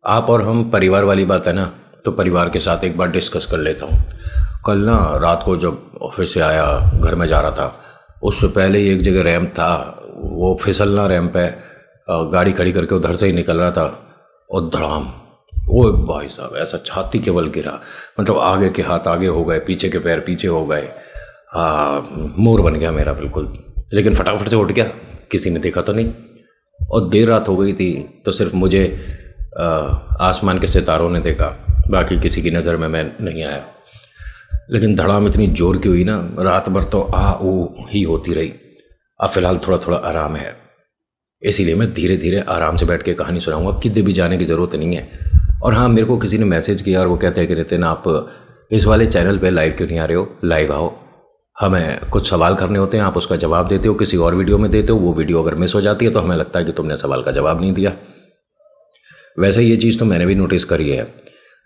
आप और हम परिवार वाली बात है ना, तो परिवार के साथ एक बार डिस्कस कर लेता हूँ। कल ना रात को जब ऑफिस से आया, घर में जा रहा था, उससे पहले ही एक जगह रैंप था, वो फिसलना रैंप है, गाड़ी खड़ी करके उधर से ही निकल रहा था और धड़ाम, वो भाई साहब ऐसा छाती के बल गिरा। मतलब आगे के हाथ आगे हो गए, पीछे के पैर पीछे हो गए। मोर बन गया मेरा बिल्कुल, लेकिन फटाफट से उठ गया, किसी ने देखा तो नहीं। और देर रात हो गई थी तो सिर्फ मुझे आसमान के सितारों ने देखा, बाकी किसी की नज़र में मैं नहीं आया। लेकिन धड़ाम इतनी जोर की हुई ना, रात भर तो आ ऊ ही होती रही। अब फिलहाल थोड़ा थोड़ा आराम है, इसीलिए मैं धीरे धीरे आराम से बैठ के कहानी सुनाऊंगा, किधर भी जाने की ज़रूरत नहीं है। और हाँ, मेरे को किसी ने मैसेज किया और वो कहते हैं कि नितिन आप इस वाले चैनल पे लाइव क्यों नहीं आ रहे हो, लाइव आओ, हमें कुछ सवाल करने होते हैं, आप उसका जवाब देते हो, किसी और वीडियो में देते हो, वो वीडियो अगर मिस हो जाती है तो हमें लगता है कि तुमने सवाल का जवाब नहीं दिया। वैसे ये चीज़ तो मैंने भी नोटिस करी है,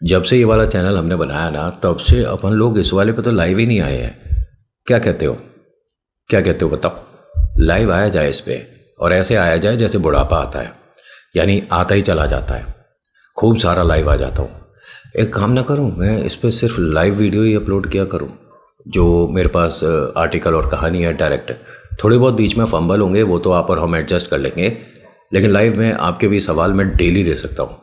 जब से ये वाला चैनल हमने बनाया ना, तब से अपन लोग इस वाले पे तो लाइव ही नहीं आए हैं। क्या कहते हो, क्या कहते हो बताओ? लाइव आया जाए इस पे, और ऐसे आया जाए जैसे बुढ़ापा आता है, यानी आता ही चला जाता है, खूब सारा लाइव आ जाता हूँ। एक काम ना करूँ, मैं इस पर सिर्फ लाइव वीडियो ही अपलोड किया करूँ, जो मेरे पास आर्टिकल और कहानी है डायरेक्ट। थोड़े बहुत बीच में फंबल होंगे, वो तो आप और हम एडजस्ट कर लेंगे, लेकिन लाइव में आपके भी सवाल मैं डेली दे सकता हूँ।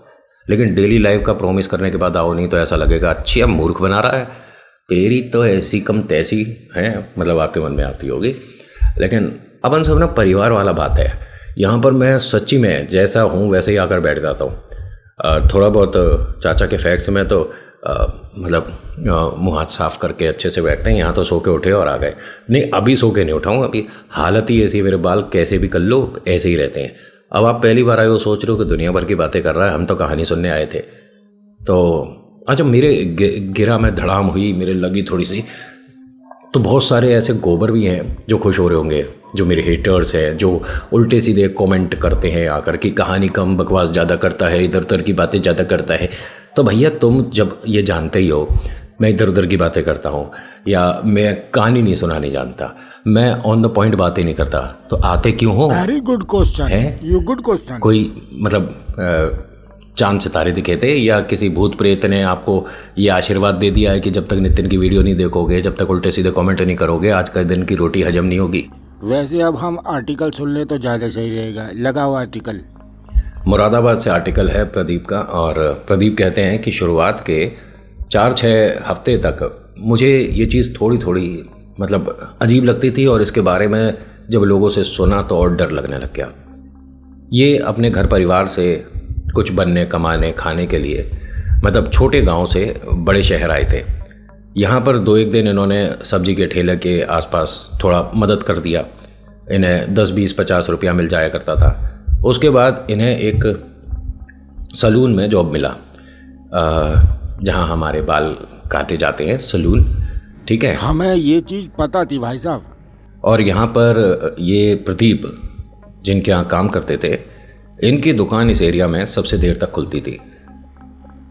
लेकिन डेली लाइव का प्रॉमिस करने के बाद आओ नहीं तो ऐसा लगेगा अच्छी अब मूर्ख बना रहा है, तेरी तो ऐसी कम तैसी है, मतलब आपके मन में आती होगी। लेकिन अपन सब ना परिवार वाला बात है, यहाँ पर मैं सच्ची में जैसा हूँ वैसे ही आकर बैठ जाता हूँ। थोड़ा बहुत चाचा के फैक्ट से मैं तो मतलब मुँह हाथ साफ करके अच्छे से बैठते हैं। यहाँ तो सो के उठे और आ गए, नहीं अभी सो के नहीं उठाऊँ, अभी हालत ही ऐसी, मेरे बाल कैसे भी कर लो ऐसे ही रहते हैं। अब आप पहली बार आए हो, सोच रहे हो कि दुनिया भर की बातें कर रहा है, हम तो कहानी सुनने आए थे। तो अच्छा, मेरे गिरा, मैं धड़ाम हुई, मेरे लगी थोड़ी सी, तो बहुत सारे ऐसे गोबर भी हैं जो खुश हो रहे होंगे, जो मेरे हेटर्स हैं, जो उल्टे सीधे कमेंट करते हैं आकर कि कहानी कम बकवास ज़्यादा करता है, इधर उधर की बातें ज़्यादा करता है। तो भैया तुम जब ये जानते ही हो मैं इधर उधर की बातें करता हूँ, या मैं कहानी नहीं सुनानी जानता, मैं ऑन द पॉइंट बातें नहीं करता, तो आते क्यों हो? वेरी गुड क्वेश्चन है, यू गुड क्वेश्चन। कोई मतलब चांद सितारे दिखे थे, या किसी भूत प्रेत ने आपको ये आशीर्वाद दे दिया है कि जब तक नितिन की वीडियो नहीं देखोगे, जब तक उल्टे सीधे कमेंट नहीं करोगे, आज का दिन की रोटी हजम नहीं होगी? वैसे अब हम आर्टिकल सुन ले तो ज़्यादा सही रहेगा, लगाओ आर्टिकल। मुरादाबाद से आर्टिकल है प्रदीप का, और प्रदीप कहते हैं कि शुरुआत के 4-6 हफ्ते तक मुझे ये चीज़ थोड़ी थोड़ी मतलब अजीब लगती थी, और इसके बारे में जब लोगों से सुना तो और डर लगने लग गया। ये अपने घर परिवार से कुछ बनने कमाने खाने के लिए, मतलब छोटे गांव से बड़े शहर आए थे। यहाँ पर 2-1 दिन इन्होंने सब्जी के ठेले के आसपास थोड़ा मदद कर दिया, इन्हें 10-20-50 रुपया मिल जाया करता था। उसके बाद इन्हें एक सलून में जॉब मिला, जहाँ हमारे बाल काटे जाते हैं, सलून, ठीक है। हमें ये चीज़ पता थी भाई साहब। और यहाँ पर ये प्रदीप जिनके यहाँ काम करते थे, इनकी दुकान इस एरिया में सबसे देर तक खुलती थी,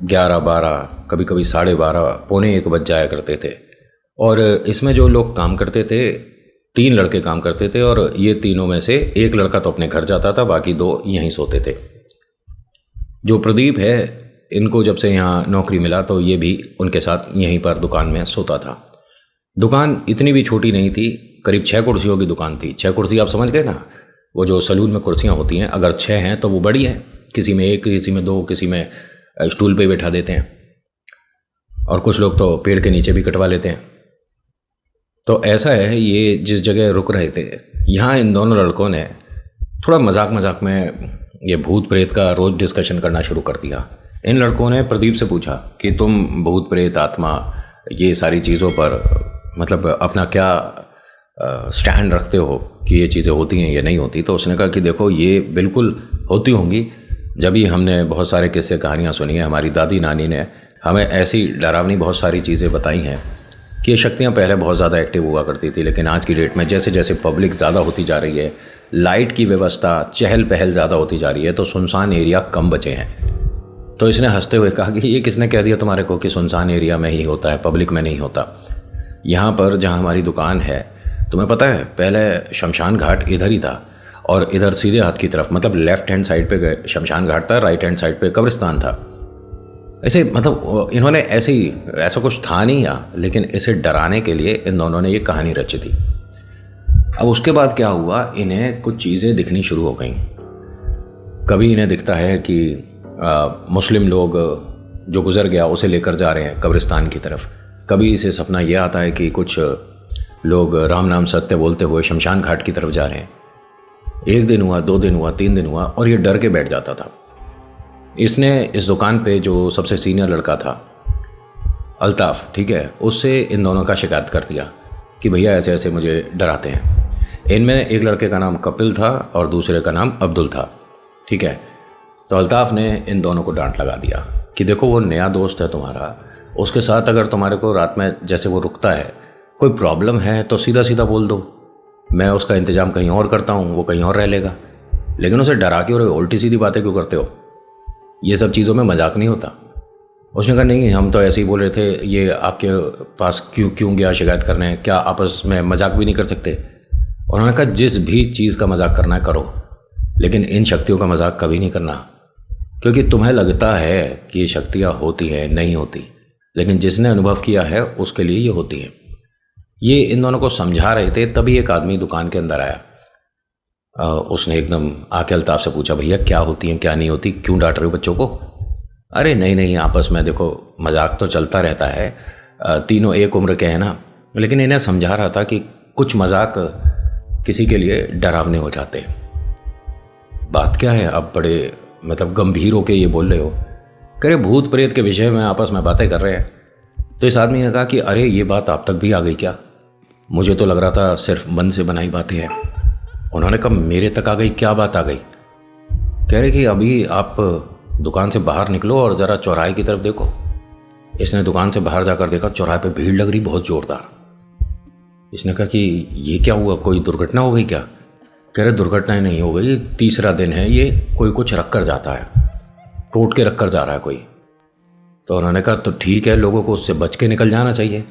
11-12, कभी कभी 12:30, पौने 1 बज जाया करते थे। और इसमें जो लोग काम करते थे, 3 लड़के काम करते थे, और ये तीनों में से एक लड़का तो अपने घर जाता था, बाकी 2 यहीं सोते थे। जो प्रदीप है, इनको जब से यहाँ नौकरी मिला तो ये भी उनके साथ यहीं पर दुकान में सोता था। दुकान इतनी भी छोटी नहीं थी, करीब 6 कुर्सियों की दुकान थी। 6 कुर्सी आप समझ गए ना, वो जो सलून में कुर्सियाँ होती हैं, अगर 6 हैं तो वो बड़ी है, किसी में 1, किसी में 2, किसी में स्टूल पे बैठा देते हैं, और कुछ लोग तो पेड़ के नीचे भी कटवा लेते हैं। तो ऐसा है, ये जिस जगह रुक रहे थे, यहाँ इन दोनों लड़कों ने थोड़ा मजाक मजाक में ये भूत प्रेत का रोज़ डिस्कशन करना शुरू कर दिया। इन लड़कों ने प्रदीप से पूछा कि तुम भूत प्रेत आत्मा ये सारी चीज़ों पर मतलब अपना क्या स्टैंड रखते हो कि ये चीज़ें होती हैं या नहीं होती? तो उसने कहा कि देखो, ये बिल्कुल होती होंगी, जब भी हमने बहुत सारे किस्से कहानियाँ सुनी हैं, हमारी दादी नानी ने हमें ऐसी डरावनी बहुत सारी चीज़ें बताई हैं कि ये शक्तियाँ पहले बहुत ज़्यादा एक्टिव हुआ करती थी, लेकिन आज की डेट में जैसे जैसे पब्लिक ज़्यादा होती जा रही है, लाइट की व्यवस्था, चहल पहल ज़्यादा होती जा रही है, तो सुनसान एरिया कम बचे हैं। तो इसने हंसते हुए कहा कि ये किसने कह दिया तुम्हारे को कि सुनसान एरिया में ही होता है, पब्लिक में नहीं होता? यहाँ पर जहाँ हमारी दुकान है, तुम्हें पता है पहले शमशान घाट इधर ही था, और इधर सीधे हाथ की तरफ मतलब लेफ्ट हैंड साइड पे शमशान घाट था, राइट हैंड साइड पे कब्रिस्तान था। ऐसे मतलब इन्होंने ऐसा कुछ था नहीं यहाँ, लेकिन इसे डराने के लिए इन दोनों ने ये कहानी रची थी। अब उसके बाद क्या हुआ, इन्हें कुछ चीज़ें दिखनी शुरू हो गई। कभी इन्हें दिखता है कि मुस्लिम लोग जो गुजर गया उसे लेकर जा रहे हैं कब्रिस्तान की तरफ। कभी इसे सपना यह आता है कि कुछ लोग राम नाम सत्य बोलते हुए शमशान घाट की तरफ जा रहे हैं। 1 दिन हुआ, 2 दिन हुआ, 3 दिन हुआ और ये डर के बैठ जाता था। इसने इस दुकान पे जो सबसे सीनियर लड़का था अल्ताफ़, ठीक है, उससे इन दोनों का शिकायत कर दिया कि भैया ऐसे ऐसे मुझे डराते हैं। इनमें एक लड़के का नाम कपिल था और दूसरे का नाम अब्दुल था, ठीक है। तो अल्ताफ़ ने इन दोनों को डांट लगा दिया कि देखो वो नया दोस्त है तुम्हारा, उसके साथ अगर तुम्हारे को रात में जैसे वो रुकता है कोई प्रॉब्लम है तो सीधा सीधा बोल दो, मैं उसका इंतज़ाम कहीं और करता हूँ, वो कहीं और रह लेगा। लेकिन उसे डरा के और उल्टी सीधी बातें क्यों करते हो, ये सब चीज़ों में मजाक नहीं होता। उसने कहा नहीं, हम तो ऐसे ही बोल रहे थे, ये आपके पास क्यों गया शिकायत करने, क्या आपस में मजाक भी नहीं कर सकते। उन्होंने कहा जिस भी चीज़ का मजाक करना है करो, लेकिन इन शक्तियों का मजाक कभी नहीं करना, क्योंकि तुम्हें लगता है कि ये शक्तियाँ होती हैं, नहीं होती, लेकिन जिसने अनुभव किया है उसके लिए ये होती है। ये इन दोनों को समझा रहे थे, तभी एक आदमी दुकान के अंदर आया। उसने एकदम आके अल्ताफ़ से पूछा, भैया क्या होती हैं क्या नहीं होती, क्यों डांट रहे हो बच्चों को। अरे नहीं आपस में देखो मजाक तो चलता रहता है, तीनों एक उम्र के हैं ना। लेकिन इन्हें समझा रहा था कि कुछ मजाक किसी के लिए डरावने हो जाते। बात क्या है, अब बड़े मतलब गंभीर होके ये बोल रहे हो। कह रहे भूत प्रेत के विषय में आपस में बातें कर रहे हैं। तो इस आदमी ने कहा कि अरे ये बात आप तक भी आ गई क्या, मुझे तो लग रहा था सिर्फ मन से बनाई बातें हैं। उन्होंने कहा मेरे तक आ गई, क्या बात आ गई। कह रहे कि अभी आप दुकान से बाहर निकलो और ज़रा चौराहे की तरफ देखो। इसने दुकान से बाहर जाकर देखा, चौराहे पे भीड़ लग रही बहुत ज़ोरदार। इसने कहा कि ये क्या हुआ, कोई दुर्घटना हो गई क्या। कह रहे दुर्घटना नहीं हो गई, 3रा दिन है, ये कोई कुछ रख कर जाता है, टोट के रख कर जा रहा है कोई। तो उन्होंने कहा तो ठीक है, लोगों को उससे बच के निकल जाना चाहिए।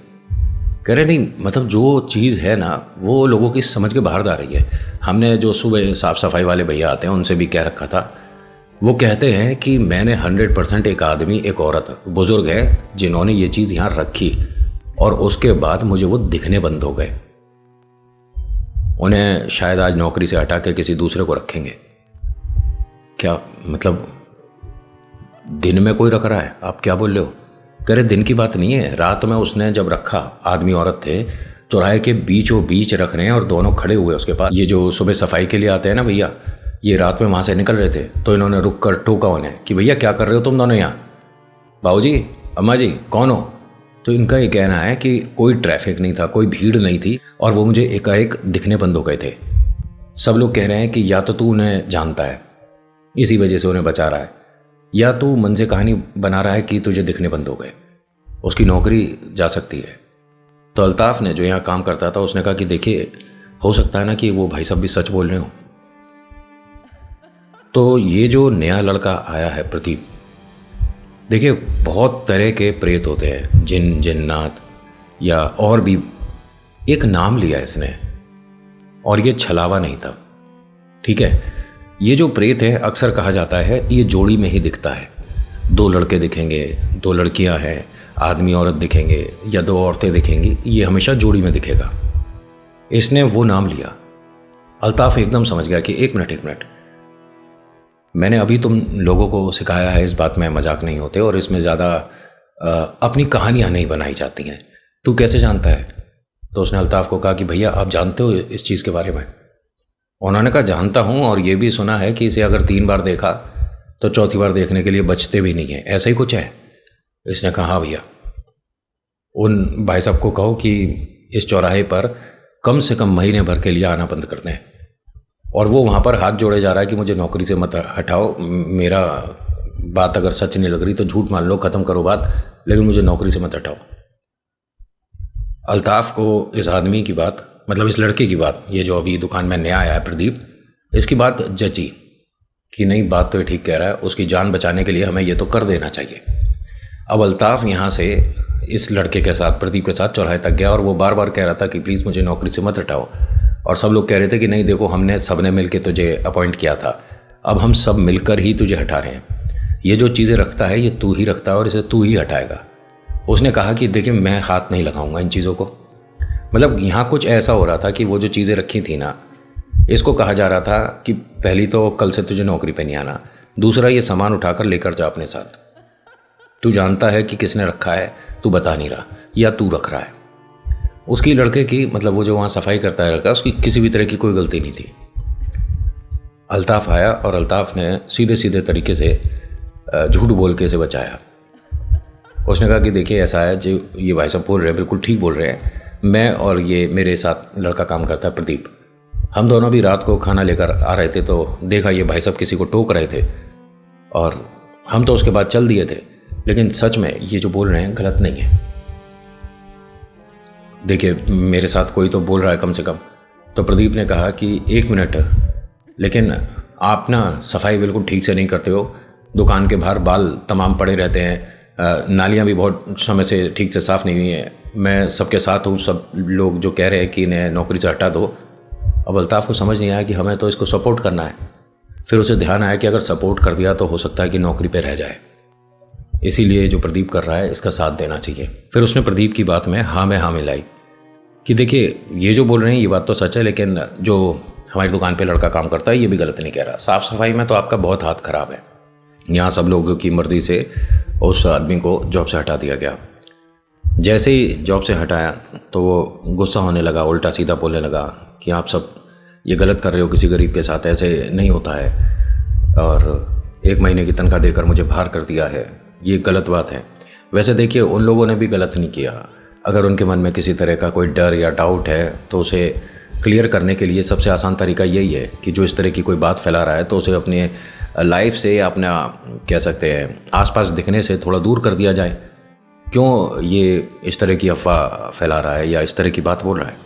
कह रहे नहीं, मतलब जो चीज़ है ना वो लोगों की समझ के बाहर जा रही है। हमने जो सुबह साफ़ सफाई वाले भैया आते हैं उनसे भी कह रखा था, वो कहते हैं कि मैंने 100% एक आदमी एक औरत बुज़ुर्ग है जिन्होंने ये चीज़ यहाँ रखी और उसके बाद मुझे वो दिखने बंद हो गए। उन्हें शायद आज नौकरी से हटा के किसी दूसरे को रखेंगे। क्या मतलब दिन में कोई रख रहा है, आप क्या बोल रहे हो। कह रहे दिन की बात नहीं है, रात में उसने जब रखा, आदमी औरत थे, चौराहे के बीचों बीच रख रहे हैं और दोनों खड़े हुए उसके पास। ये जो सुबह सफाई के लिए आते हैं ना भैया, ये रात में वहाँ से निकल रहे थे, तो इन्होंने रुक कर टोका उन्हें कि भैया क्या कर रहे हो तुम दोनों यहाँ, बाबूजी अम्मा जी कौन हो। तो इनका ये कहना है कि कोई ट्रैफिक नहीं था, कोई भीड़ नहीं थी और वो मुझे एकाएक दिखने बंद हो गए थे। सब लोग कह रहे हैं कि या तो तू उन्हें जानता है इसी वजह से उन्हें बचा रहा है, या तू मन से कहानी बना रहा है कि तुझे दिखने बंद हो गए, उसकी नौकरी जा सकती है। तो अल्ताफ़ ने जो यहाँ काम करता था उसने कहा कि देखिए हो सकता है ना कि वो भाई साहब भी सच बोल रहे हो। तो ये जो नया लड़का आया है प्रदीप, देखिए बहुत तरह के प्रेत होते हैं, जिन जिन्नात या और भी, एक नाम लिया इसने और ये छलावा नहीं था, ठीक है। ये जो प्रेत है अक्सर कहा जाता है ये जोड़ी में ही दिखता है। 2 लड़के दिखेंगे, 2 लड़कियां हैं, आदमी औरत दिखेंगे या 2 औरतें दिखेंगी, ये हमेशा जोड़ी में दिखेगा। इसने वो नाम लिया। अल्ताफ़ एकदम समझ गया कि एक मिनट, मैंने अभी तुम लोगों को सिखाया है इस बात में मजाक नहीं होते और इसमें ज़्यादा अपनी कहानियाँ नहीं बनाई जाती हैं, तू कैसे जानता है। तो उसने अल्ताफ़ को कहा कि भैया आप जानते हो इस चीज़ के बारे में। उन्होंने कहा जानता हूँ और ये भी सुना है कि इसे अगर 3 बार देखा तो चौथी बार देखने के लिए बचते भी नहीं है, ऐसा ही कुछ है। इसने कहा हाँ भैया, उन भाई साहब को कहो कि इस चौराहे पर कम से कम महीने भर के लिए आना बंद कर दें। और वो वहाँ पर हाथ जोड़े जा रहा है कि मुझे नौकरी से मत हटाओ, मेरा बात अगर सच नहीं लग रही तो झूठ मान लो, ख़त्म करो बात, लेकिन मुझे नौकरी से मत हटाओ। अल्ताफ़ को इस आदमी की बात, मतलब इस लड़के की बात, ये जो अभी दुकान में नया आया है प्रदीप, इसकी बात जची कि नहीं बात तो ये ठीक कह रहा है, उसकी जान बचाने के लिए हमें ये तो कर देना चाहिए। अब अल्ताफ़ यहाँ से इस लड़के के साथ, प्रदीप के साथ चौराहे तक गया और वो बार बार कह रहा था कि प्लीज़ मुझे नौकरी से मत हटाओ। और सब लोग कह रहे थे कि नहीं देखो हमने सब ने मिल के तुझे अपॉइंट किया था, अब हम सब मिलकर ही तुझे हटा रहे हैं। ये जो चीज़ें रखता है ये तू ही रखता है और इसे तू ही हटाएगा। उसने कहा कि देखिए मैं हाथ नहीं लगाऊंगा इन चीज़ों को। मतलब यहाँ कुछ ऐसा हो रहा था कि वो जो चीज़ें रखी थी ना, इसको कहा जा रहा था कि पहली तो कल से तुझे नौकरी पे नहीं आना, दूसरा ये सामान उठाकर लेकर जा अपने साथ। तू जानता है कि किसने रखा है, तू बता नहीं रहा या तू रख रहा है। उसकी लड़के की, मतलब वो जो वहाँ सफाई करता है लड़का, उसकी किसी भी तरह की कोई गलती नहीं थी। अल्ताफ़ आया और अल्ताफ़ ने सीधे सीधे तरीके से झूठ बोल के इसे बचाया। उसने कहा कि देखिए ऐसा है जो ये भाई साहब बोल रहे हैं बिल्कुल ठीक बोल रहे हैं। मैं और ये मेरे साथ लड़का काम करता है प्रदीप, हम दोनों भी रात को खाना लेकर आ रहे थे तो देखा ये भाई साहब किसी को टोक रहे थे और हम तो उसके बाद चल दिए थे, लेकिन सच में ये जो बोल रहे हैं गलत नहीं है। देखिए मेरे साथ कोई तो बोल रहा है कम से कम। तो प्रदीप ने कहा कि 1 मिनट, लेकिन आप ना सफाई बिल्कुल ठीक से नहीं करते हो, दुकान के बाहर बाल तमाम पड़े रहते हैं, नालियाँ भी बहुत समय से ठीक से साफ़ नहीं हुई हैं। मैं सबके साथ हूँ, सब लोग जो कह रहे हैं कि इन्हें नौकरी से हटा दो। अब अल्ताफ़ को समझ नहीं आया कि हमें तो इसको सपोर्ट करना है। फिर उसे ध्यान आया कि अगर सपोर्ट कर दिया तो हो सकता है कि नौकरी पे रह जाए, इसीलिए जो प्रदीप कर रहा है इसका साथ देना चाहिए। फिर उसने प्रदीप की बात में हाँ मिलाई कि देखिए ये जो बोल रहे हैं ये बात तो सच है, लेकिन जो हमारी दुकान पे लड़का काम करता है ये भी गलत नहीं कह रहा। साफ़ सफाई में तो आपका बहुत हाथ खराब है। यहाँ सब लोगों की मर्जी से उस आदमी को जॉब से हटा दिया गया। जैसे ही जॉब से हटाया तो वो गुस्सा होने लगा, उल्टा सीधा बोलने लगा कि आप सब ये गलत कर रहे हो, किसी गरीब के साथ ऐसे नहीं होता है, और 1 महीने की तनख्वाह देकर मुझे बाहर कर दिया है, ये गलत बात है। वैसे देखिए उन लोगों ने भी गलत नहीं किया। अगर उनके मन में किसी तरह का कोई डर या डाउट है तो उसे क्लियर करने के लिए सबसे आसान तरीका यही है कि जो इस तरह की कोई बात फैला रहा है तो उसे अपने लाइफ से, अपना कह सकते हैं आसपास दिखने से थोड़ा दूर कर दिया जाए। क्यों ये इस तरह की अफवाह फैला रहा है या इस तरह की बात बोल रहा है।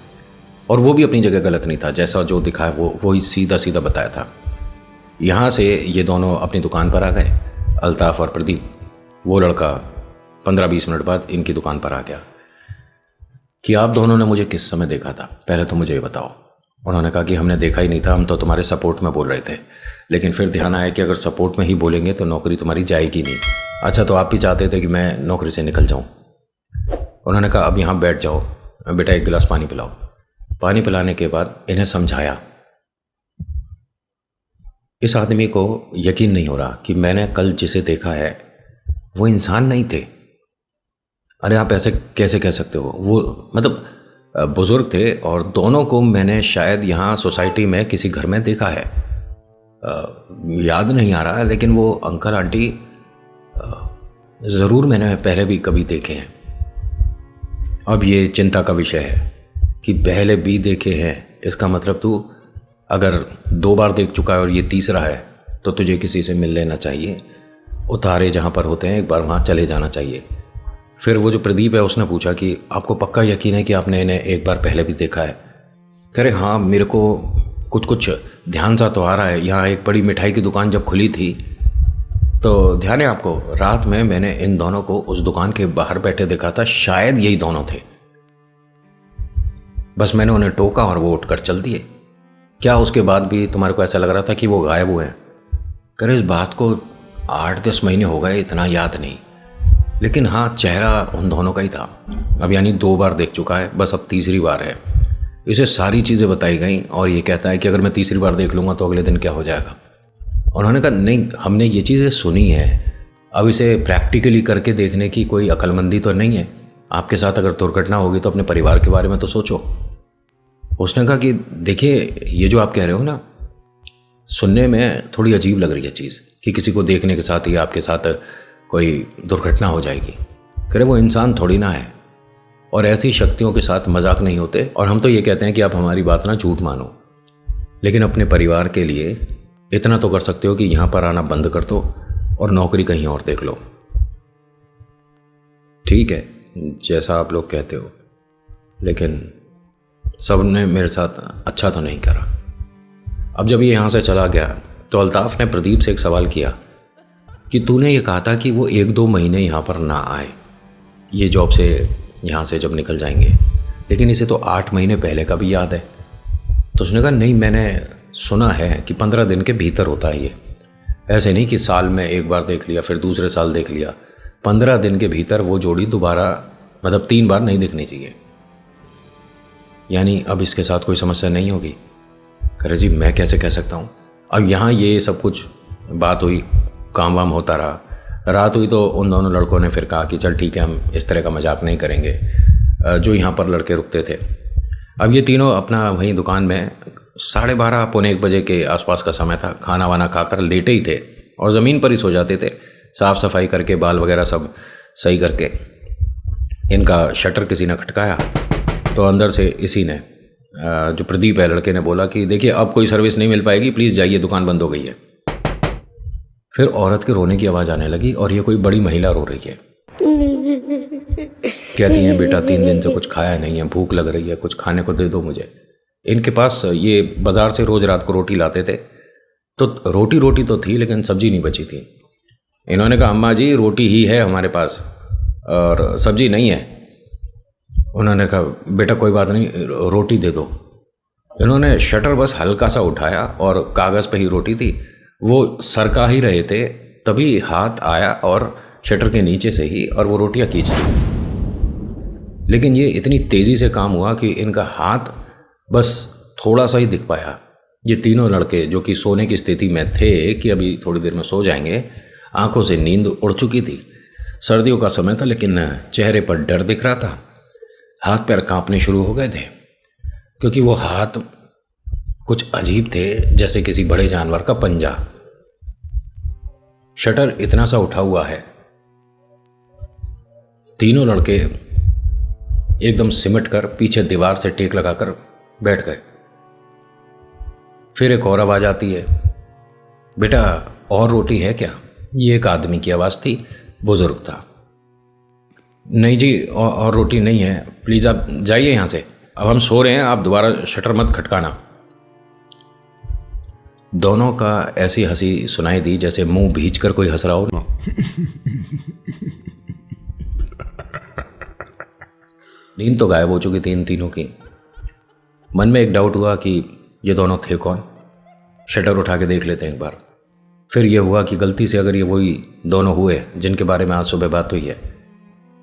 और वो भी अपनी जगह गलत नहीं था, जैसा जो दिखा है वो ही सीधा सीधा बताया था। यहाँ से ये दोनों अपनी दुकान पर आ गए, अल्ताफ़ और प्रदीप। वो लड़का 15-20 मिनट बाद इनकी दुकान पर आ गया कि आप दोनों ने मुझे किस समय देखा था, पहले तो मुझे ये बताओ। उन्होंने कहा कि हमने देखा ही नहीं था, हम तो तुम्हारे सपोर्ट में बोल रहे थे, लेकिन फिर ध्यान आया कि अगर सपोर्ट में ही बोलेंगे तो नौकरी तुम्हारी जाएगी नहीं। अच्छा तो आप भी चाहते थे कि मैं नौकरी से निकल जाऊं। उन्होंने कहा अब यहाँ बैठ जाओ बेटा, 1 गिलास पानी पिलाओ। पानी पिलाने के बाद इन्हें समझाया। इस आदमी को यकीन नहीं हो रहा कि मैंने कल जिसे देखा है वो इंसान नहीं थे। अरे आप ऐसे कैसे कह सकते हो, वो मतलब बुजुर्ग थे और दोनों को मैंने शायद यहाँ सोसाइटी में किसी घर में देखा है, याद नहीं आ रहा, लेकिन वो अंकल आंटी ज़रूर मैंने पहले भी कभी देखे हैं। अब ये चिंता का विषय है कि पहले भी देखे हैं, इसका मतलब तू अगर 2 बार देख चुका है और ये तीसरा है तो तुझे किसी से मिल लेना चाहिए, उतारे जहाँ पर होते हैं एक बार वहाँ चले जाना चाहिए। फिर वो जो प्रदीप है उसने पूछा कि आपको पक्का यकीन है कि आपने इन्हें एक बार पहले भी देखा है। कह रहे हाँ मेरे को कुछ ध्यान सा तो आ रहा है, यहाँ एक बड़ी मिठाई की दुकान जब खुली थी तो ध्यान है आपको, रात में मैंने इन दोनों को उस दुकान के बाहर बैठे देखा था, शायद यही दोनों थे। बस मैंने उन्हें टोका और वो उठकर चल दिए। क्या उसके बाद भी तुम्हारे को ऐसा लग रहा था कि वो गायब हुए हैं? कह रहे इस बात को 8-10 महीने हो गए, इतना याद नहीं, लेकिन हाँ चेहरा उन दोनों का ही था। अब यानी 2 बार देख चुका है, बस अब तीसरी बार है। इसे सारी चीज़ें बताई गई और ये कहता है कि अगर मैं तीसरी बार देख लूँगा तो अगले दिन क्या हो जाएगा। उन्होंने कहा नहीं, हमने ये चीज़ें सुनी है, अब इसे प्रैक्टिकली करके देखने की कोई अक्लमंदी तो नहीं है। आपके साथ अगर दुर्घटना होगी तो अपने परिवार के बारे में तो सोचो। उसने कहा कि देखिए ये जो आप कह रहे हो ना, सुनने में थोड़ी अजीब लग रही है चीज़ कि किसी को देखने के साथ ही आपके साथ कोई दुर्घटना हो जाएगी। कह रहे वो इंसान थोड़ी ना है और ऐसी शक्तियों के साथ मजाक नहीं होते। और हम तो ये कहते हैं कि आप हमारी बात ना झूठ मानो, लेकिन अपने परिवार के लिए इतना तो कर सकते हो कि यहाँ पर आना बंद कर दो और नौकरी कहीं और देख लो। ठीक है जैसा आप लोग कहते हो, लेकिन सब ने मेरे साथ अच्छा तो नहीं करा। अब जब ये यहाँ से चला गया तो अल्ताफ़ ने प्रदीप से एक सवाल किया कि तूने ये कहा था कि वो 1-2 महीने यहाँ पर ना आए, ये जॉब से यहाँ से जब निकल जाएंगे, लेकिन इसे तो 8 महीने पहले का भी याद है। तो उसने कहा नहीं, मैंने सुना है कि 15 दिन के भीतर होता है ये। ऐसे नहीं कि साल में एक बार देख लिया फिर दूसरे साल देख लिया, 15 दिन के भीतर वो जोड़ी दोबारा मतलब 3 बार नहीं दिखनी चाहिए। यानी अब इसके साथ कोई समस्या नहीं होगी। अरे जी मैं कैसे कह सकता हूँ। अब यहाँ ये सब कुछ बात हुई, काम वाम होता रहा, रात हुई तो उन दोनों लड़कों ने फिर कहा कि चल ठीक है हम इस तरह का मजाक नहीं करेंगे, जो यहाँ पर लड़के रुकते थे। अब ये तीनों अपना वहीं दुकान में 12:30 पौने 1 बजे के आसपास का समय था, खाना वाना खाकर लेटे ही थे और ज़मीन पर ही सो जाते थे। साफ़ सफाई करके बाल वगैरह सब सही करके इनका शटर किसी ने खटकाया तो अंदर से इसी ने जो प्रदीप है लड़के ने बोला कि देखिए अब कोई सर्विस नहीं मिल पाएगी, प्लीज़ जाइए, दुकान बंद हो गई है। फिर औरत के रोने की आवाज़ आने लगी और ये कोई बड़ी महिला रो रही है। कहती हैं बेटा 3 दिन से कुछ खाया नहीं है, भूख लग रही है, कुछ खाने को दे दो मुझे। इनके पास ये बाज़ार से रोज़ रात को रोटी लाते थे, तो रोटी तो थी लेकिन सब्जी नहीं बची थी। इन्होंने कहा अम्मा जी रोटी ही है हमारे पास और सब्जी नहीं है। उन्होंने कहा बेटा कोई बात नहीं, रोटी दे दो। इन्होंने शटर बस हल्का सा उठाया और कागज़ पे ही रोटी थी, वो सरका ही रहे थे, तभी हाथ आया और शटर के नीचे से ही और वो रोटियां खींच ली। लेकिन ये इतनी तेज़ी से काम हुआ कि इनका हाथ बस थोड़ा सा ही दिख पाया। ये तीनों लड़के जो कि सोने की स्थिति में थे कि अभी थोड़ी देर में सो जाएंगे, आंखों से नींद उड़ चुकी थी। सर्दियों का समय था लेकिन चेहरे पर डर दिख रहा था, हाथ पैर कांपने शुरू हो गए थे क्योंकि वो हाथ कुछ अजीब थे, जैसे किसी बड़े जानवर का पंजा। शटर इतना सा उठा हुआ है। तीनों लड़के एकदम सिमट कर पीछे दीवार से टेक लगाकर बैठ गए। फिर एक और आवाज आती है, बेटा और रोटी है क्या? ये एक आदमी की आवाज थी, बुजुर्ग था। नहीं जी और रोटी नहीं है, प्लीज आप जाइए यहां से, अब हम सो रहे हैं, आप दोबारा शटर मत खटकाना। दोनों का ऐसी हंसी सुनाई दी जैसे मुंह भींच कर कोई हंस रहा हो। नींद तो गायब हो चुकी थी इन तीनों की। मन में एक डाउट हुआ कि ये दोनों थे कौन, शटर उठा के देख लेते हैं एक बार। फिर ये हुआ कि गलती से अगर ये वही दोनों हुए जिनके बारे में आज सुबह बात हुई है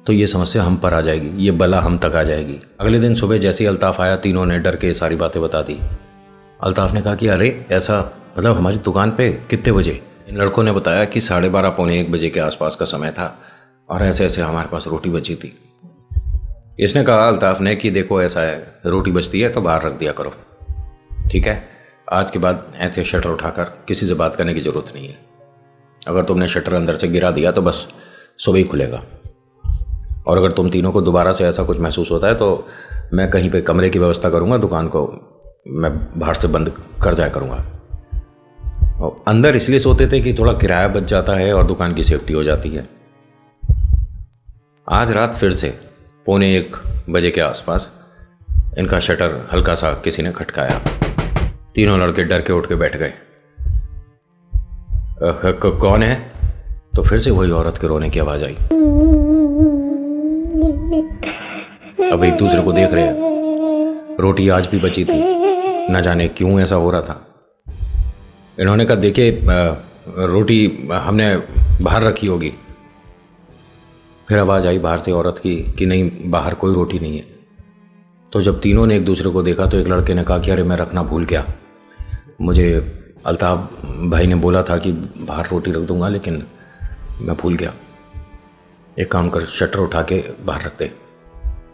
तो ये समस्या हम पर आ जाएगी, ये बला हम तक आ जाएगी। अगले दिन सुबह जैसे ही अल्ताफ़ आया, तीनों ने डर के सारी बातें बता दी। अल्ताफ़ ने कहा कि अरे ऐसा मतलब हमारी दुकान पे कितने बजे? इन लड़कों ने बताया कि 12:30 पौने 1 बजे के आसपास का समय था और ऐसे ऐसे हमारे पास रोटी बची थी। इसने कहा अल्ताफ़ ने कि देखो ऐसा है, रोटी बचती है तो बाहर रख दिया करो, ठीक है? आज के बाद ऐसे शटर उठाकर किसी से बात करने की ज़रूरत नहीं है। अगर तुमने शटर अंदर से गिरा दिया तो बस सुबह ही खुलेगा, और अगर तुम तीनों को दोबारा से ऐसा कुछ महसूस होता है तो मैं कहीं पे कमरे की व्यवस्था करूँगा, दुकान को मैं बाहर से बंद कर जाया करूँगा। और अंदर इसलिए सोते थे कि थोड़ा किराया बच जाता है और दुकान की सेफ्टी हो जाती है। आज रात फिर से पौने 1 बजे के आसपास इनका शटर हल्का सा किसी ने खटकाया। तीनों लड़के डर के उठ के बैठ गए। कौन है? तो फिर से वही औरत के रोने की आवाज़ आई। अब एक दूसरे को देख रहे हैं। रोटी आज भी बची थी, न जाने क्यों ऐसा हो रहा था। इन्होंने कहा देखिए रोटी हमने बाहर रखी होगी। फिर आवाज़ आई बाहर से औरत की कि नहीं, बाहर कोई रोटी नहीं है। तो जब तीनों ने एक दूसरे को देखा तो एक लड़के ने कहा कि अरे मैं रखना भूल गया, मुझे अल्ताफ़ भाई ने बोला था कि बाहर रोटी रख दूंगा लेकिन मैं भूल गया। एक काम कर, शटर उठा के बाहर रख दे।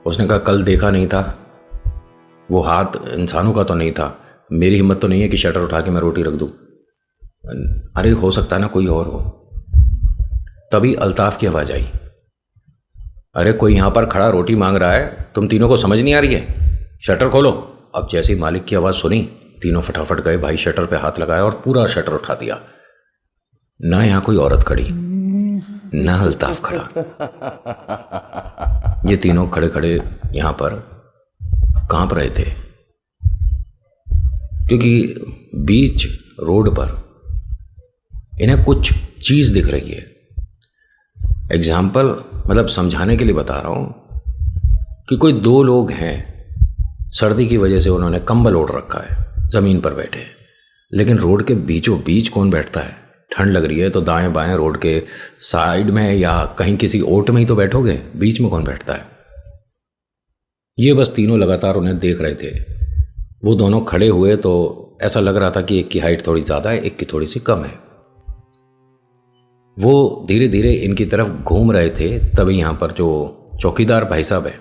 उसने कहा कल देखा नहीं था, वो हाथ इंसानों का तो नहीं था, मेरी हिम्मत तो नहीं है कि शटर उठा के मैं रोटी रख दूं। अरे हो सकता है ना कोई और हो। तभी अल्ताफ़ की आवाज़ आई, अरे कोई यहाँ पर खड़ा रोटी मांग रहा है, तुम तीनों को समझ नहीं आ रही है? शटर खोलो। अब जैसे ही मालिक की आवाज़ सुनी तीनों फटाफट गए, भाई शटर पे हाथ लगाया और पूरा शटर उठा दिया। ना यहाँ कोई औरत खड़ी, ना अल्ताफ़ खड़ा। ये तीनों खड़े खड़े यहाँ पर कांप रहे थे क्योंकि बीच रोड पर इन्हें कुछ चीज़ दिख रही है। एग्जाम्पल मतलब समझाने के लिए बता रहा हूँ कि कोई 2 लोग हैं, सर्दी की वजह से उन्होंने कंबल ओढ़ रखा है, ज़मीन पर बैठे हैं, लेकिन रोड के बीचों बीच कौन बैठता है? ठंड लग रही है तो दाएं बाएं रोड के साइड में या कहीं किसी ओट में ही तो बैठोगे, बीच में कौन बैठता है। ये बस तीनों लगातार उन्हें देख रहे थे। वो दोनों खड़े हुए तो ऐसा लग रहा था कि एक की हाइट थोड़ी ज़्यादा है, एक की थोड़ी सी कम है। वो धीरे धीरे इनकी तरफ घूम रहे थे, तभी यहाँ पर जो चौकीदार भाई साहब है,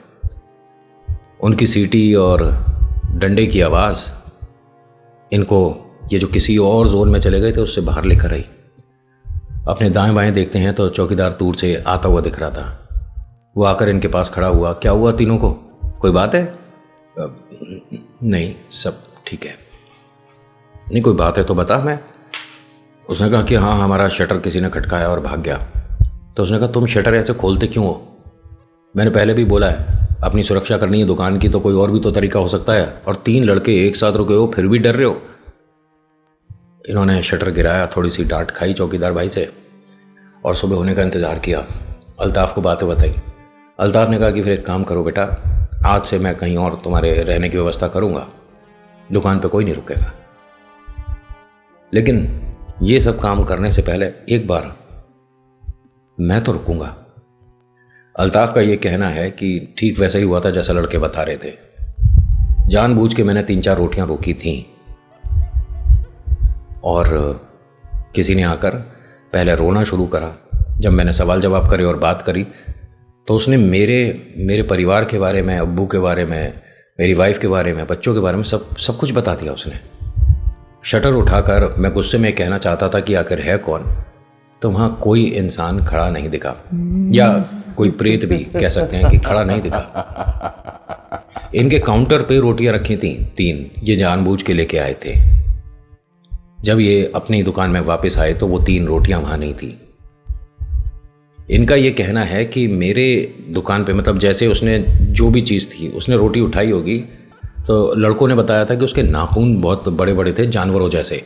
उनकी सीटी और डंडे की आवाज़ इनको ये जो किसी और जोन में चले गए थे उससे बाहर लेकर आई। अपने दाएं बाएं देखते हैं तो चौकीदार दूर से आता हुआ दिख रहा था। वो आकर इनके पास खड़ा हुआ। क्या हुआ तीनों को, कोई बात है? नहीं, सब ठीक है। नहीं, कोई बात है तो बता। मैं उसने कहा कि हाँ, हमारा शटर किसी ने खटकाया और भाग गया। तो उसने कहा तुम शटर ऐसे खोलते क्यों हो? मैंने पहले भी बोला है, अपनी सुरक्षा करनी है दुकान की तो कोई और भी तो तरीका हो सकता है। और 3 लड़के एक साथ रुके हो फिर भी डर रहे हो। इन्होंने शटर गिराया, थोड़ी सी डांट खाई चौकीदार भाई से और सुबह होने का इंतज़ार किया। अल्ताफ़ को बातें बताई। अल्ताफ़ ने कहा कि फिर एक काम करो बेटा, आज से मैं कहीं और तुम्हारे रहने की व्यवस्था करूँगा, दुकान पे कोई नहीं रुकेगा। लेकिन ये सब काम करने से पहले एक बार मैं तो रुकूंगा। अल्ताफ़ का ये कहना है कि ठीक वैसा ही हुआ था जैसा लड़के बता रहे थे। जानबूझ के मैंने 3-4 रोटियां रोकी थीं और किसी ने आकर पहले रोना शुरू करा। जब मैंने सवाल जवाब करे और बात करी तो उसने मेरे परिवार के बारे में, अब्बू के बारे में, मेरी वाइफ के बारे में, बच्चों के बारे में सब कुछ बता दिया उसने। शटर उठाकर मैं गुस्से में कहना चाहता था कि आखिर है कौन, तो वहाँ कोई इंसान खड़ा नहीं दिखा, या कोई प्रेत भी कह सकते हैं कि खड़ा नहीं दिखा। इनके काउंटर पे रोटियां रखी थी 3, ये जानबूझ के लेके आए थे। जब ये अपनी दुकान में वापस आए तो वो 3 रोटियां वहां नहीं थी। इनका ये कहना है कि मेरे दुकान पे, मतलब जैसे उसने जो भी चीज़ थी उसने रोटी उठाई होगी तो लड़कों ने बताया था कि उसके नाखून बहुत बड़े बड़े थे, जानवरों जैसे।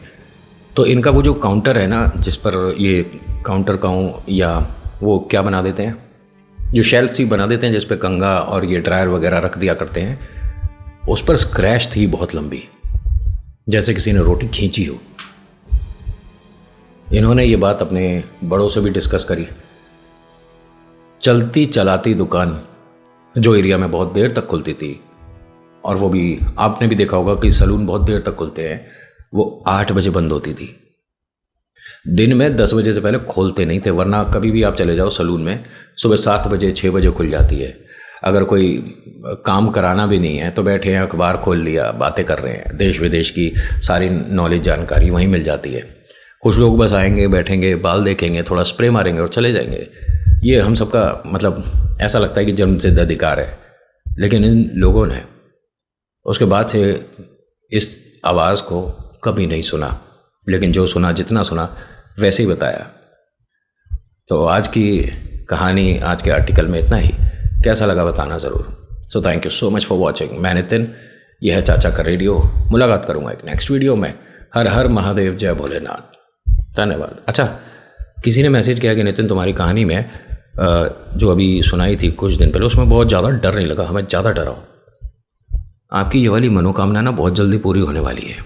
तो इनका वो जो काउंटर है ना, जिस पर ये काउंटर कहूँ या वो क्या बना देते हैं, जो शेल्फ सी बना देते हैं जिस पे कंघा और ये ड्रायर वगैरह रख दिया करते हैं, उस पर स्क्रैच थी बहुत लंबी, जैसे किसी ने रोटी खींची हो। इन्होंने ये बात अपने बड़ों से भी डिस्कस करी। चलती चलाती दुकान जो एरिया में बहुत देर तक खुलती थी, और वो भी आपने भी देखा होगा कि सलून बहुत देर तक खुलते हैं, वो 8 बजे बंद होती थी। दिन में 10 बजे से पहले खोलते नहीं थे, वरना कभी भी आप चले जाओ सलून में सुबह 7 बजे 6 बजे खुल जाती है। अगर कोई काम कराना भी नहीं है तो बैठे हैं, अखबार खोल लिया, बातें कर रहे हैं, देश विदेश की सारी नॉलेज जानकारी वहीं मिल जाती है। कुछ लोग बस आएंगे, बैठेंगे, बाल देखेंगे, थोड़ा स्प्रे मारेंगे और चले जाएंगे। ये हम सबका मतलब ऐसा लगता है कि जन्मसिद्ध अधिकार है, लेकिन इन लोगों ने उसके बाद से इस आवाज़ को कभी नहीं सुना, लेकिन जो सुना, जितना सुना वैसे ही बताया। तो आज की कहानी, आज के आर्टिकल में इतना ही। कैसा लगा बताना ज़रूर। So thank you so much for watching. मैं नितिन, यह है चाचा का रेडियो। मुलाकात करूँगा एक नेक्स्ट वीडियो में। हर हर महादेव, जय भोलेनाथ। धन्यवाद। अच्छा, किसी ने मैसेज किया कि नितिन तुम्हारी कहानी में जो अभी सुनाई थी कुछ दिन पहले, उसमें बहुत ज़्यादा डर नहीं लगा, हमें ज़्यादा डरा हो। आपकी ये वाली मनोकामना ना बहुत जल्दी पूरी होने वाली है।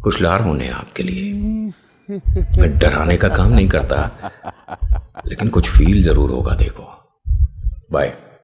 कुछ लार होने हैं आपके लिए। मैं डराने का काम नहीं करता, लेकिन कुछ फील ज़रूर होगा। देखो, बाय।